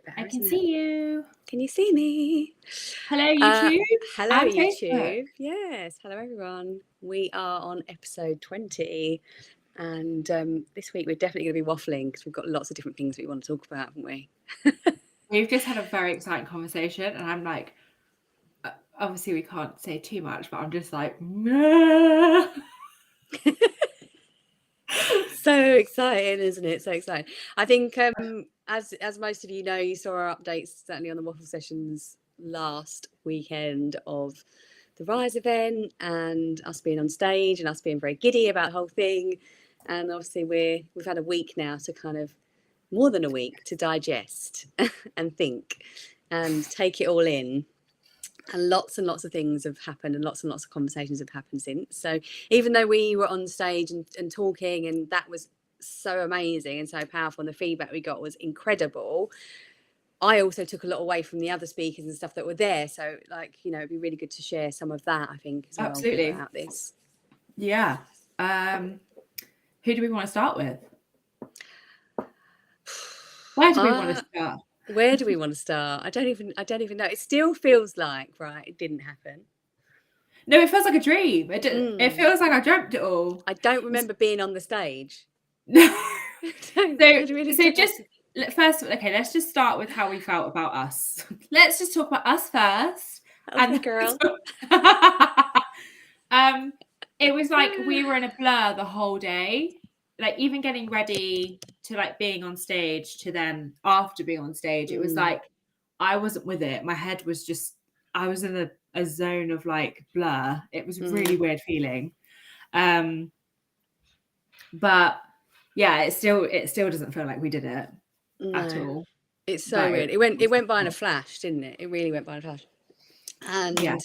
better, I can isn't it? see you. Can you see me? Hello, YouTube. Hello, and YouTube. Facebook. Yes, hello, everyone. We are on episode 20. And this week we're definitely going to be waffling because we've got lots of different things we want to talk about, haven't we? We've just had a very exciting conversation, and I'm like, obviously we can't say too much, but I'm just like, meh. So exciting, isn't it? So exciting. I think as most of you know, you saw our updates certainly on the Waffle sessions last weekend of the Rise event and us being on stage and us being very giddy about the whole thing. And obviously we've had a week now to kind of, more than a week, to digest and think and take it all in. And lots of things have happened and lots of conversations have happened since. So even though we were on stage and talking, and that was so amazing and so powerful, and the feedback we got was incredible, I also took a lot away from the other speakers and stuff that were there. So, like, you know, it'd be really good to share some of that, I think, as well. Absolutely. About this. Yeah. Who do we want to start with? Where do we want to start? Where do we want to start? I don't even know. It still feels like, right, it didn't happen. No, it feels like a dream. It feels like I dreamt it all. I don't remember being on the stage. So just first, okay, let's just start with how we felt about us. Let's just talk about us first. Okay, girl. It was like we were in a blur the whole day. Like even getting ready to like being on stage to then after being on stage, it was like I wasn't with it. My head was just, I was in a zone of like blur. It was a really weird feeling. But yeah, it still doesn't feel like we did it at all. It's so weird. It went by in a flash, didn't it? It really went by in a flash. And yeah.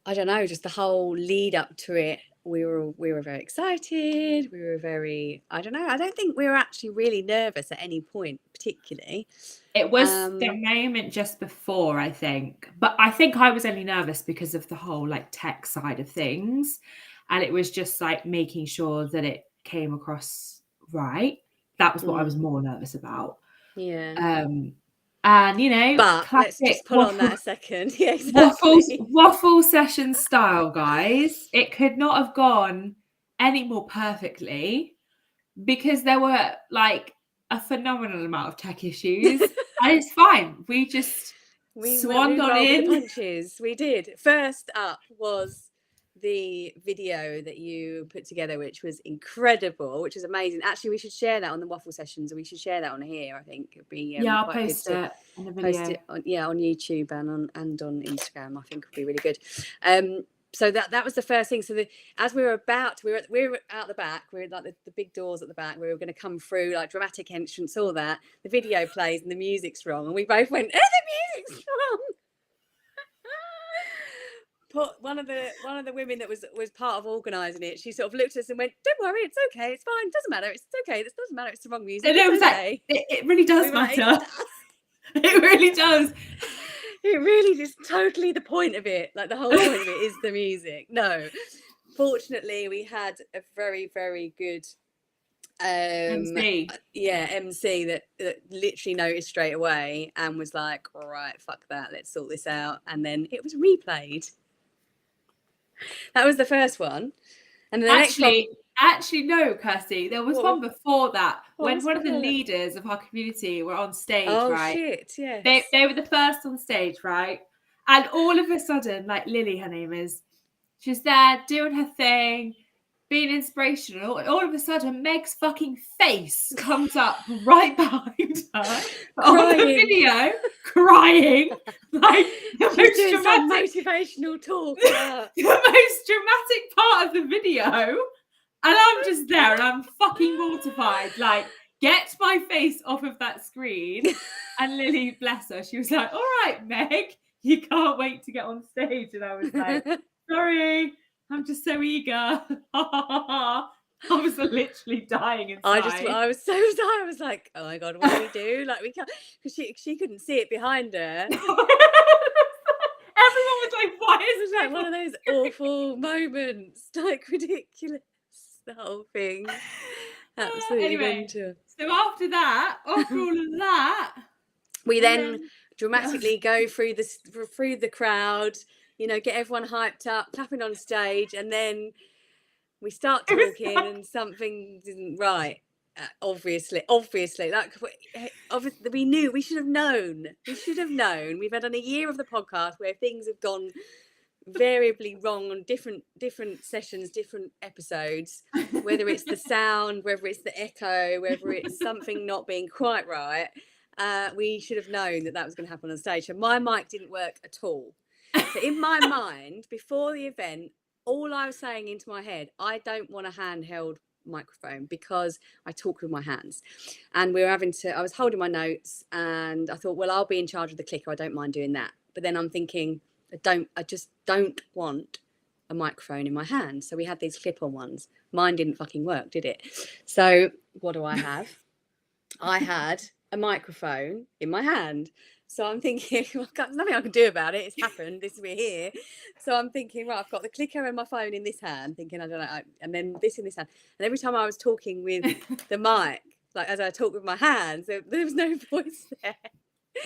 I don't know, just the whole lead up to it, we were very excited. We were very, I don't know, I don't think we were actually really nervous at any point particularly. It was the moment just before, I think. But I think I was only nervous because of the whole like tech side of things. And it was just like making sure that it came across right. That was what I was more nervous about. Yeah. And you know, but let's just pull on that a second. Yeah, exactly. Waffle session style, guys. It could not have gone any more perfectly because there were like a phenomenal amount of tech issues. And it's fine. We swanned on in. The punches. We did. First up was the video that you put together, which was incredible, which is amazing. Actually, we should share that on the Waffle sessions, and we should share that on here. I think it'd be I'll post it in a video. Post it on YouTube and on Instagram. I think would be really good. So that was the first thing. So as we were out the back, we were like the big doors at the back. We were going to come through, like dramatic entrance, all that. The video plays and the music's wrong, and we both went, "Oh, the music's wrong." One of the women that was part of organising it, she sort of looked at us and went, "Don't worry, it's okay, it's fine, doesn't matter, it's okay, this doesn't matter, it's the wrong music." And it was okay. Like, it really does matter. It really does. It really is totally the point of it. Like the whole point of it is the music. No, fortunately, we had a very, very good MC. Yeah, MC that literally noticed straight away and was like, "All right, fuck that, let's sort this out." And then it was replayed. That was the first one. And then actually, no, Kirsty. There was one before that when one of the leaders of our community were on stage, right? Oh shit, yes. They were the first on stage, right? And all of a sudden, like Lily, her name is, she's there doing her thing, being inspirational, and all of a sudden Meg's fucking face comes up right behind her on the video, crying. Like the most dramatic motivational talk. The most dramatic part of the video. And I'm just there and I'm fucking mortified. Like, get my face off of that screen. And Lily, bless her, she was like, "All right, Meg, you can't wait to get on stage." And I was like, "Sorry, I'm just so eager." I was literally dying inside. I was so tired. I was like, "Oh my God, what do we do?" Like, we can't, because she couldn't see it behind her. Everyone was like, "Why is it like one of those awful moments? Like, ridiculous, the whole thing. Absolutely anyway, so after all of that, We then dramatically go through the crowd, you know, get everyone hyped up, clapping on stage, and then we start talking and something isn't right. Obviously, like obviously, we should have known. We've had a year of the podcast where things have gone variably wrong on different sessions, different episodes, whether it's the sound, whether it's the echo, whether it's something not being quite right. We should have known that was going to happen on stage. So my mic didn't work at all. So in my mind, before the event, all I was saying into my head, I don't want a handheld microphone because I talk with my hands. And I was holding my notes and I thought, well, I'll be in charge of the clicker. I don't mind doing that. But then I'm thinking, I just don't want a microphone in my hand. So we had these clip-on ones. Mine didn't fucking work, did it? So what do I have? I had a microphone in my hand. So I'm thinking, well, there's nothing I can do about it. It's happened. We're here. So I'm thinking, right, I've got the clicker and my phone in this hand, thinking, I don't know, and then this in this hand. And every time I was talking with the mic, like as I talk with my hands, there was no voice there.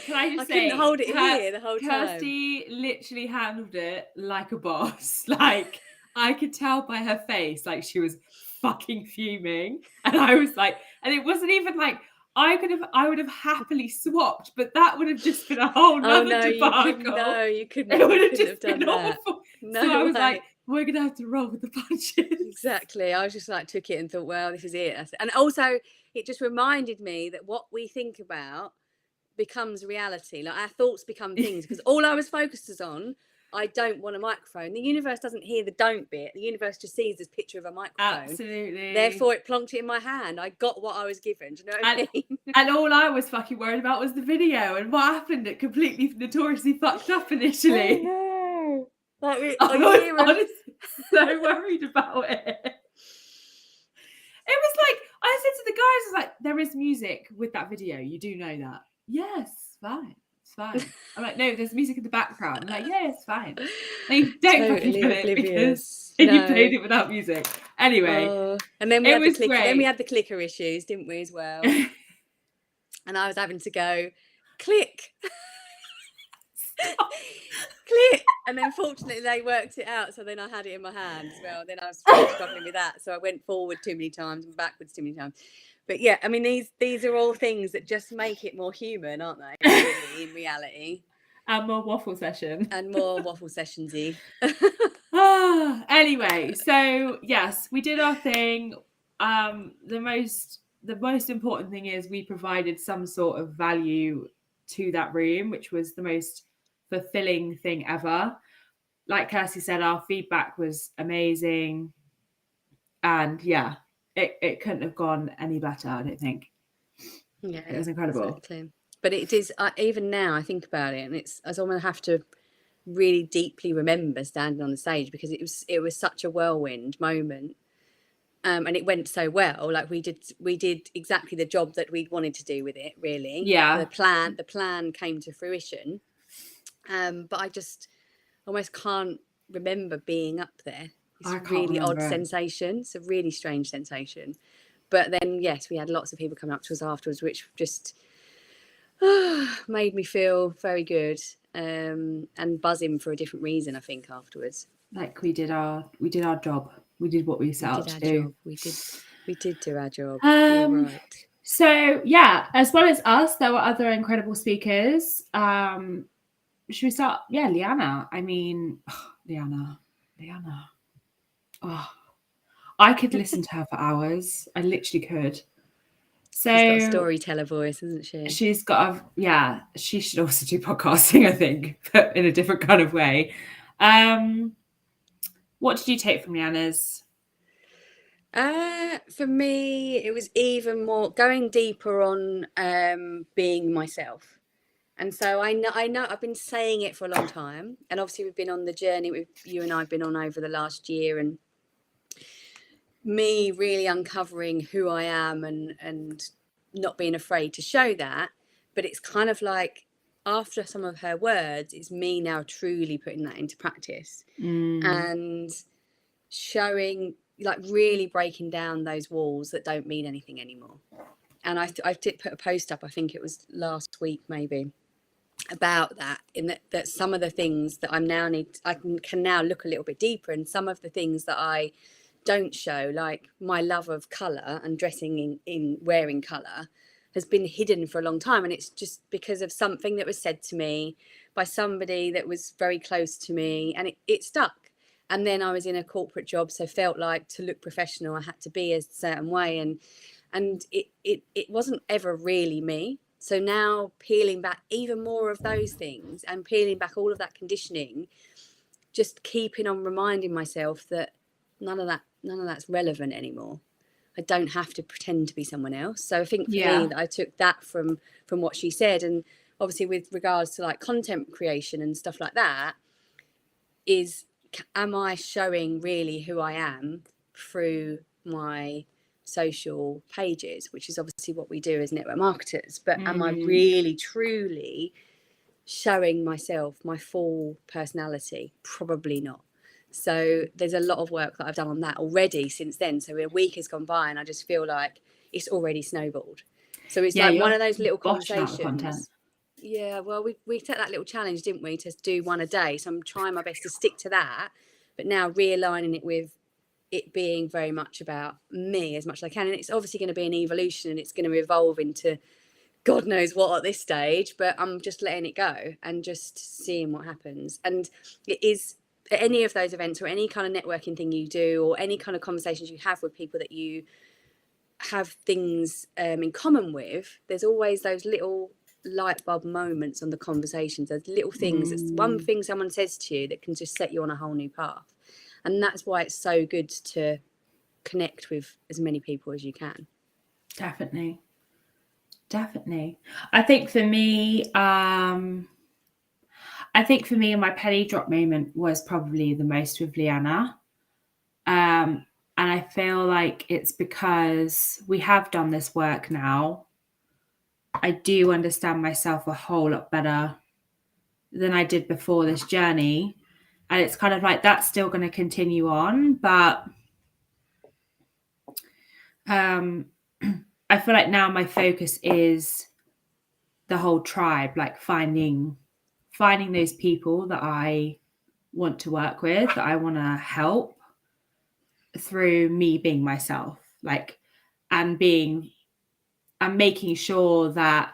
Can I just say, couldn't hold it in here the whole time. Kirsty literally handled it like a boss. Like, I could tell by her face, like she was fucking fuming. And I was like, and it wasn't even like, I would have happily swapped, but that would have just been a whole nother debacle. You couldn't. It would have just been been awful. No so I was way. like, we're gonna have to roll with the punches. Exactly. I was just like, took it and thought, well, this is it. And also, it just reminded me that what we think about becomes reality. Like our thoughts become things, because all I was focused on, I don't want a microphone. The universe doesn't hear the don't bit. The universe just sees this picture of a microphone. Absolutely. Therefore, it plonked it in my hand. I got what I was given. Do you know what I mean? And all I was fucking worried about was the video and what happened. It completely notoriously fucked up initially. Oh, no. Like, I was honestly so worried about it. It was like, I said to the guys, I was like, there is music with that video. You do know that? Yes, fine. It's fine. I'm like, no, there's music in the background. I'm like, yeah, it's fine. Like, don't fucking do it because you played it without music. Anyway, and then we had the clicker issues, didn't we, as well? And I was having to go click, click, and then fortunately they worked it out. So then I had it in my hand as well. Then I was struggling with that, so I went forward too many times and backwards too many times. But yeah, I mean, these are all things that just make it more human, aren't they? Really, in reality. And more waffle session. And more waffle sessions-y. Anyway, so yes, we did our thing. The most important thing is we provided some sort of value to that room, which was the most fulfilling thing ever. Like Kirsty said, our feedback was amazing. And yeah, it couldn't have gone any better, I don't think. Yeah, it was incredible. Exactly. But it is, even now I think about it, and I almost have to really deeply remember standing on the stage, because it was such a whirlwind moment, and it went so well. Like we did exactly the job that we wanted to do with it. Really, yeah. The plan came to fruition, but I just almost can't remember being up there. It's a really odd sensation. It's a really strange sensation. But then, yes, we had lots of people coming up to us afterwards, which just made me feel very good, and buzzing for a different reason, I think, afterwards. Like we did our job. We did what we set out to do. We did do our job. You're right. So yeah, as well as us, there were other incredible speakers. Should we start? Yeah, Liana. I mean, Liana. Oh, I could listen to her for hours. I literally could. So she's got a storyteller voice, isn't she? She's got she should also do podcasting, I think, but in a different kind of way. What did you take from Liana's? For me, it was even more going deeper on being myself. And so I know I've been saying it for a long time, and obviously we've been on the journey you and I have been on over the last year, and me really uncovering who I am and not being afraid to show that. But it's kind of like, after some of her words, it's me now truly putting that into practice and showing, like, really breaking down those walls that don't mean anything anymore. And I did put a post up, I think it was last week maybe, about that, in that some of the things that I can now look a little bit deeper, and some of the things that I don't show, like my love of colour and dressing in wearing colour, has been hidden for a long time. And it's just because of something that was said to me by somebody that was very close to me, and it stuck. And then I was in a corporate job, so felt like to look professional I had to be a certain way, and it wasn't ever really me. So now peeling back even more of those things and peeling back all of that conditioning, just keeping on reminding myself that none of that's relevant anymore. I don't have to pretend to be someone else. So I think for me, that I took that from what she said. And obviously with regards to like content creation and stuff like that, is, am I showing really who I am through my social pages, which is obviously what we do as network marketers, but am I really truly showing myself, my full personality? Probably not. So there's a lot of work that I've done on that already since then. So a week has gone by and I just feel like it's already snowballed. So it's like one of those little conversations. Yeah, well, we set that little challenge, didn't we, to do one a day. So I'm trying my best to stick to that, but now realigning it with it being very much about me as much as I can. And it's obviously going to be an evolution, and it's going to evolve into God knows what at this stage, but I'm just letting it go and just seeing what happens. And it is, at any of those events or any kind of networking thing you do, or any kind of conversations you have with people that you have things in common with, there's always those little light bulb moments on the conversations. There's little things. It's one thing someone says to you that can just set you on a whole new path. And that's why it's so good to connect with as many people as you can. Definitely. I think for me, my penny drop moment was probably the most with Leanna. And I feel like it's because we have done this work now. I do understand myself a whole lot better than I did before this journey. And it's kind of like that's still going to continue on. But I feel like now my focus is the whole tribe, like finding those people that I want to work with, that I want to help through me being myself, like, and making sure that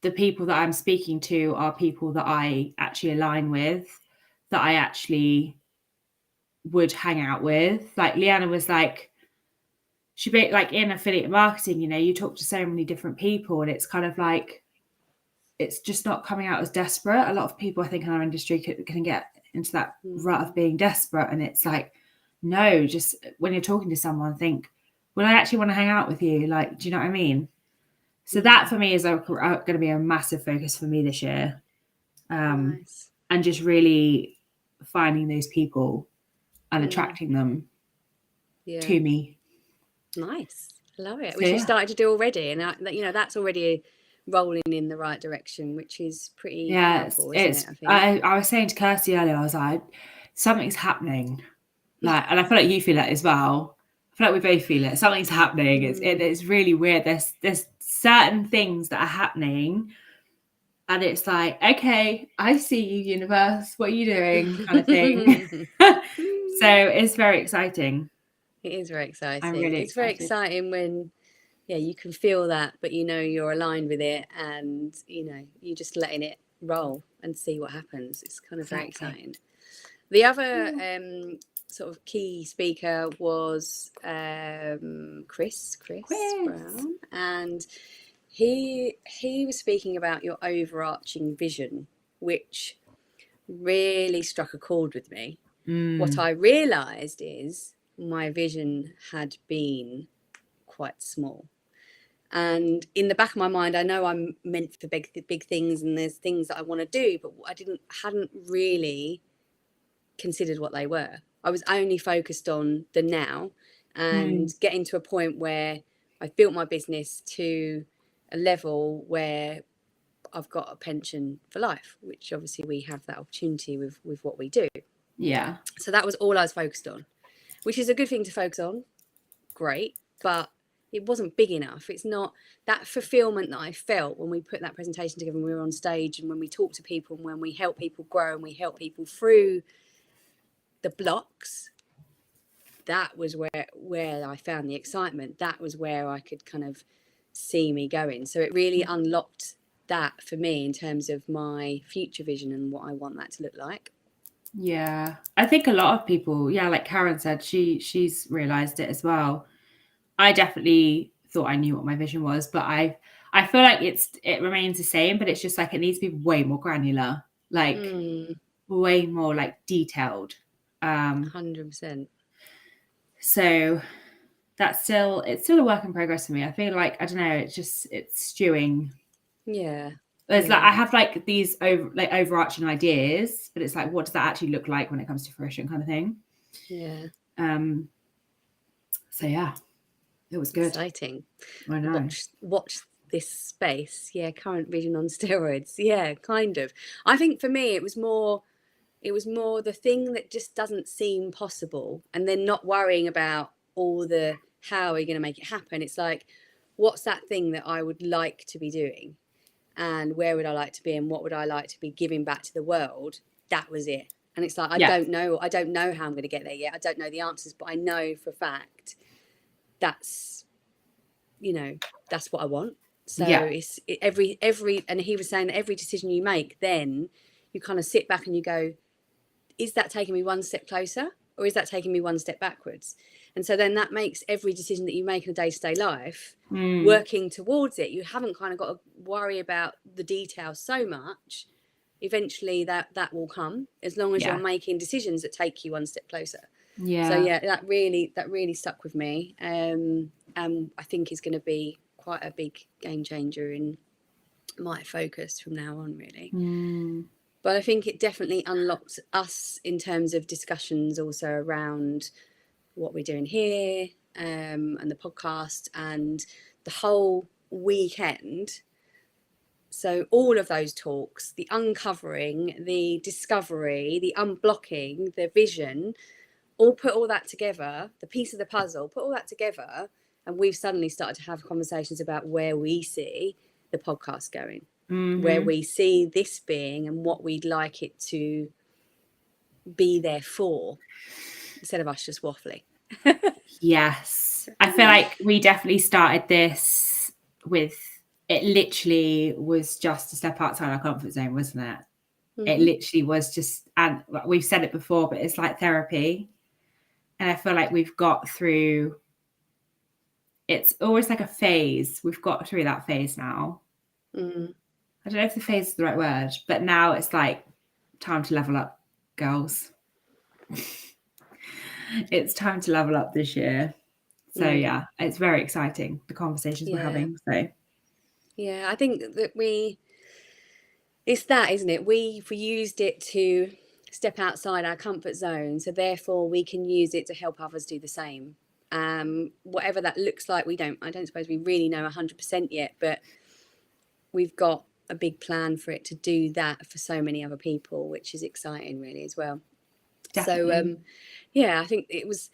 the people that I'm speaking to are people that I actually align with, that I actually would hang out with. Like Leanna was like, she be like in affiliate marketing, you know, you talk to so many different people, and it's kind of like, it's just not coming out as desperate. A lot of people, I think, in our industry can get into that rut of being desperate. And it's like, no, just when you're talking to someone, think, will I actually want to hang out with you? Like, do you know what I mean? So that for me is going to be a massive focus for me this year. Nice. And just really finding those people and attracting them to me. Nice. I love it. Which you started to do already. And that's already rolling in the right direction, which is pretty powerful, isn't it? I think. I was saying to Kirsty earlier, I was like, something's happening. Like, and I feel like you feel it as well. I feel like we both feel it. Something's happening. It's really weird. There's certain things that are happening, and it's like, okay, I see you, universe. What are you doing? Kind of thing. So it's very exciting. It is very exciting. I'm really excited. Very exciting when, you can feel that, but you're aligned with it, and you're just letting it roll and see what happens. It's kind of very exciting. The other sort of key speaker was Chris Brown, and he was speaking about your overarching vision, which really struck a chord with me. What I realised is my vision had been quite small. And in the back of my mind, I know I'm meant for big things, and there's things that I want to do, but I hadn't really considered what they were. I was only focused on the now and getting to a point where I've built my business to a level where I've got a pension for life, which obviously we have that opportunity with what we do. Yeah. So that was all I was focused on, which is a good thing to focus on. Great. But it wasn't big enough. It's not that fulfillment that I felt when we put that presentation together and we were on stage and when we talk to people and when we help people grow and we help people through the blocks. That was where I found the excitement. That was where I could kind of see me going. So it really unlocked that for me in terms of my future vision and what I want that to look like. Yeah, I think a lot of people, like Karen said, she's realized it as well. I definitely thought I knew what my vision was, but I feel like it remains the same, but it's just like it needs to be way more granular, like way more like detailed. 100%. So it's still a work in progress for me. I feel like, I don't know, it's stewing. Yeah. There's like I have like these overarching ideas, but it's like, what does that actually look like when it comes to fruition, kind of thing. Yeah. So yeah, it was good. Exciting. I know. Watch this space. Yeah, current vision on steroids. Yeah, kind of. I think for me it was more the thing that just doesn't seem possible, and then not worrying about all the how are we going to make it happen. It's like, what's that thing that I would like to be doing, and where would I like to be, and what would I like to be giving back to the world? That was it. And it's like, I don't know how I'm going to get there yet. I don't know the answers, but I know for a fact that's what I want. So it's every and he was saying that every decision you make, then you kind of sit back and you go, is that taking me one step closer, or is that taking me one step backwards? And so then that makes every decision that you make in a day-to-day life working towards it. You haven't kind of got to worry about the details so much. Eventually that will come, as long as you're making decisions that take you one step closer. So that really stuck with me, and I think is going to be quite a big game changer in my focus from now on, really. But I think it definitely unlocked us in terms of discussions also around what we're doing here, and the podcast and the whole weekend. So all of those talks, the uncovering, the discovery, the unblocking, the vision, put all that together, the piece of the puzzle, put all that together, and we've suddenly started to have conversations about where we see the podcast going, where we see this being and what we'd like it to be there for, instead of us just waffling. Yes. I feel like we definitely started this with, it literally was just a step outside our comfort zone, wasn't it? It literally was just, and we've said it before, but it's like therapy. And I feel like we've got through, it's always like a phase. We've got through that phase now. I don't know if the phase is the right word, but now it's like time to level up, girls. It's time to level up this year. So yeah, it's very exciting, the conversations we're having. So yeah, I think that it's that, isn't it? We've used it to step outside our comfort zone, so therefore we can use it to help others do the same. Whatever that looks like, I don't suppose we really know 100% yet, but we've got a big plan for it to do that for so many other people, which is exciting really as well. Definitely. So I think it was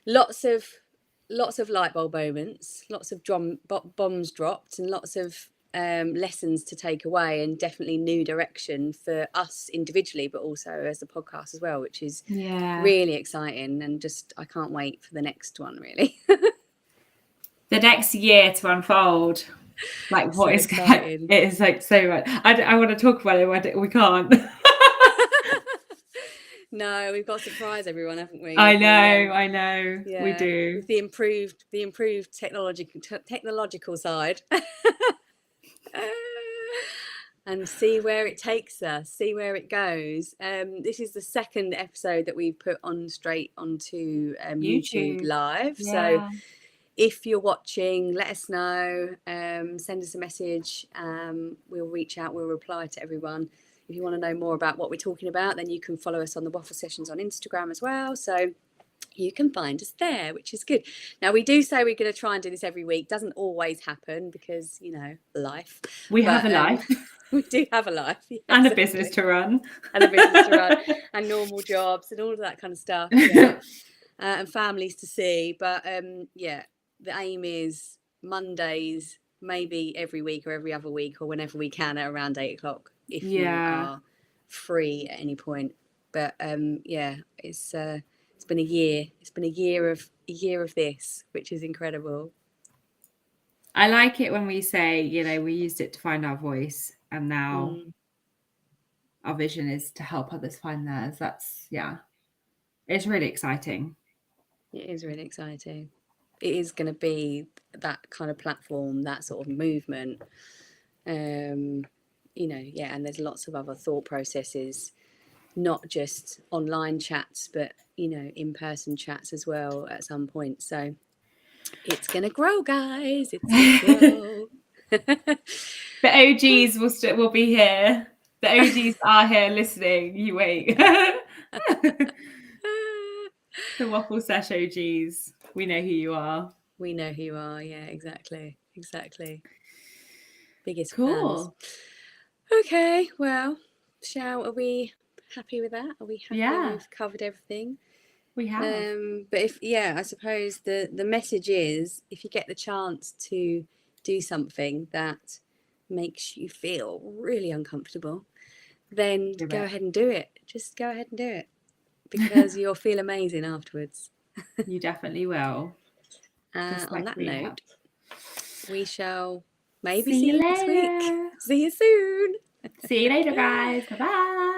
lots of light bulb moments, lots of bombs dropped, and lots of lessons to take away, and definitely new direction for us individually, but also as a podcast as well, which is really exciting. And just, I can't wait for the next one, really. The next year to unfold. Like, what is exciting? It is like so much. I want to talk about it. We can't. No, we've got to surprise everyone, haven't we? I know. Yeah, we do. With the improved technological side. And see where it takes us, see where it goes. This is the second episode that we've put on straight onto YouTube Live. Yeah. So if you're watching, let us know, send us a message. We'll reach out, we'll reply to everyone. If you want to know more about what we're talking about, then you can follow us on the Waffle Sessions on Instagram as well. So you can find us there, which is good. Now, we do say we're going to try and do this every week. Doesn't always happen because, life. We have a life. We do have a life. Yeah, and exactly. A business to run. And normal jobs and all of that kind of stuff. Yeah. And families to see. But, the aim is Mondays, maybe every week or every other week or whenever we can at around 8:00 if you are free at any point. But yeah, it's been a year. It's been a year of this, which is incredible. I like it when we say, you know, we used it to find our voice, and now our vision is to help others find theirs. That's, it's really exciting. It is really exciting. It is going to be that kind of platform, that sort of movement. You know, yeah, and there's lots of other thought processes, not just online chats, but, you know, in-person chats as well at some point. So it's going to grow, guys. It's going to grow. The OGs will be here. The OGs are here listening. You wait. The Waffle Sesh OGs. We know who you are. We know who you are. Yeah, exactly. Biggest cool. fans. Okay, well, are we happy with that? Are we happy we've covered everything? We have. But I suppose the message is, if you get the chance to do something that makes you feel really uncomfortable, then go ahead and do it. Just go ahead and do it, because you'll feel amazing afterwards. You definitely will. On that note, we shall maybe see you later next week. See you soon. See you later, guys. Bye-bye.